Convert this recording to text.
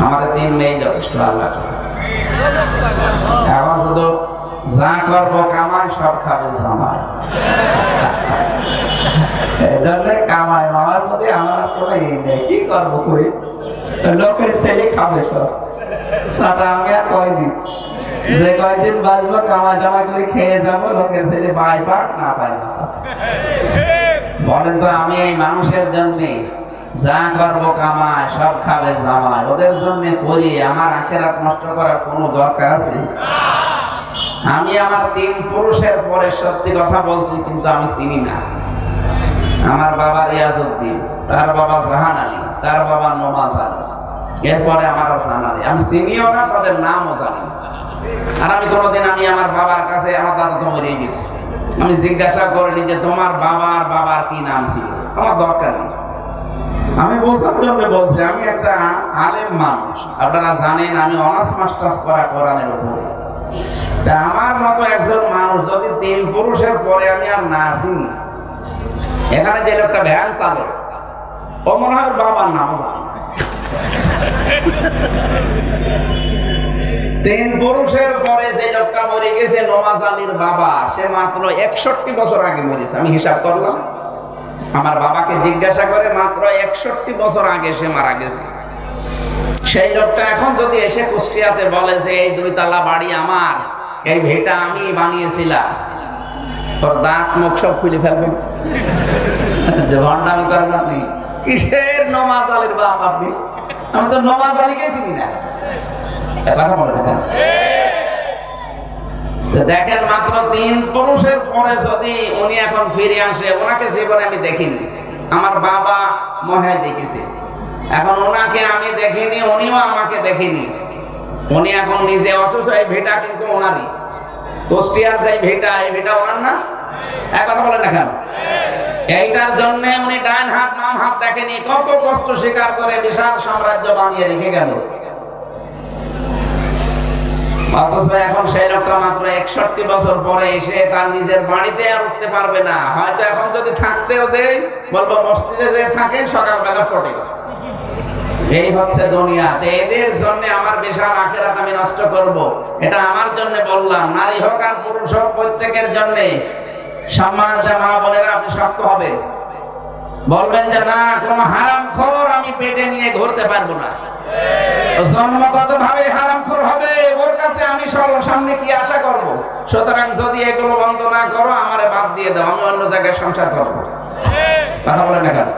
আমাদের 3 মেয়ে যথেষ্ট। আল্লাহ এখন শুধু যা করবো কামাই, সব খাবে জামাই। এই জন্য কামাই মামার প্রতি আমার কোনো নেই, কি করবো করি, লোকের ছেলে খাবে সব সাদা। আমি আর কয়দিন, যে কয়দিন বাঁচবো কামাই জামাই করে খেয়ে যাবো, লোকের ছেলে পাই পাক না পাই না। বলেন তো, আমি এই মানুষের জন্য যা করবো কামাই, সব খাবে জামাই, ওদের জন্য করি, আমার আখিরাত নষ্ট করার কোনো দরকার আছে? আমি আমার 3 পুরুষের পরে সত্যি কথা বলছি, কিন্তু আমি চিনি না। আমার বাবা রিয়াজউদ্দিন, তার বাবা জাহান আলী, তার বাবা নমাজ আলী, এরপরে আমার জাহান আলী। আমি চিনিও না, তাদের নামও জানি না। আর আমি কোনোদিন আমি আমার বাবার কাছে, আমার দাদা তো মরে গেছে, আমি জিজ্ঞাসা করিনি যে তোমার বাবার কি নাম ছিল, আমার দরকার নেই। আমি বোঝার জন্য বলছি, আমি একটা আলেম মানুষ, আপনারা জানেন আমি অনার্স মাস্টার্স করা কোরআনের উপরে। তা আমার মতো একজন মানুষ যদি 3 পুরুষের পরে আমি আর না চিনি, এখানে যে লোকটা ভ্যান চালক, ও মনে হয় বাবার নামও জানে। 3 পুরুষের পরে যে লোকটা মরে গেছে, নওয়াজ আলীর বাবা, সে মাত্র 61 বছর আগে মরেছে। আমি হিসাব করলাম, আমার বাবাকে জিজ্ঞাসা করে, মাত্র 61 বছর আগে সে মারা গেছে। সেই লোকটা এখন যদি এসে কুষ্টিয়াতে বলে যে এই 2 তলা বাড়ি আমার, এই ভিটা আমি বানিয়েছিলাম, তোর দাঁত মুখ সব খুলে ফেলবেন। যে ভণ্ডামি করেন আপনি, কিসের নওয়াজ আলীর বাপ আপনি? আমি তো নওয়াজ আলীকে চিনি না। এবার বলে দেখেন, দেখেন মাত্র 3 পুরুষের পরে যদি উনি এখন ফিরে আসে, ওনাকে জীবনে আমি দেখিনি। আমার বাবা মনে দেখেছে, এখন ওনাকে আমি দেখিনি, উনিও আমাকে দেখিনি। উনি এখন নিজে, অথচ এই ভিটা কিন্তু ওনারই। কুষ্টিয়ার যে ভিটা, এই ভিটা ওনার না? এক কথা বলেন না কেন? এইটার জন্য উনি ডান হাত বাম হাত দেখেনি, কত কষ্ট স্বীকার করে বিশাল সাম্রাজ্য বানিয়ে রেখে গেল। অথচ এখন সেই লোকটা মাত্র 61 বছর পরে এসে তার নিজের বাড়িতে আর উঠতে পারবে না। হয়তো এখন যদি থাকতেও দেয়, বলবো মসজিদে যে থাকেন, সকালবেলা পড়ে। এই হচ্ছে দুনিয়া। এদের জন্য আমার বিশাল আখিরাত আমি নষ্ট করব, এটা আমার জন্য বললাম। নারী হোক আর পুরুষ হোক, প্রত্যেকের জন্য সম্মান। মা বোনেরা, আপনি শক্ত হবেন, বলবেন যে না, কোনো হারামখোর আমি পেটে নিয়ে ঘুরতে পারবো না। জন্মগত ভাবে হারামখোর হবে, ওর কাছে আমি সামনে কি আশা করব? সুতরাং যদি এগুলো বন্ধ না করো, আমারে বাদ দিয়ে দাও, আমি অন্য জায়গায় সংসার করবো। কথা বলে না কেন?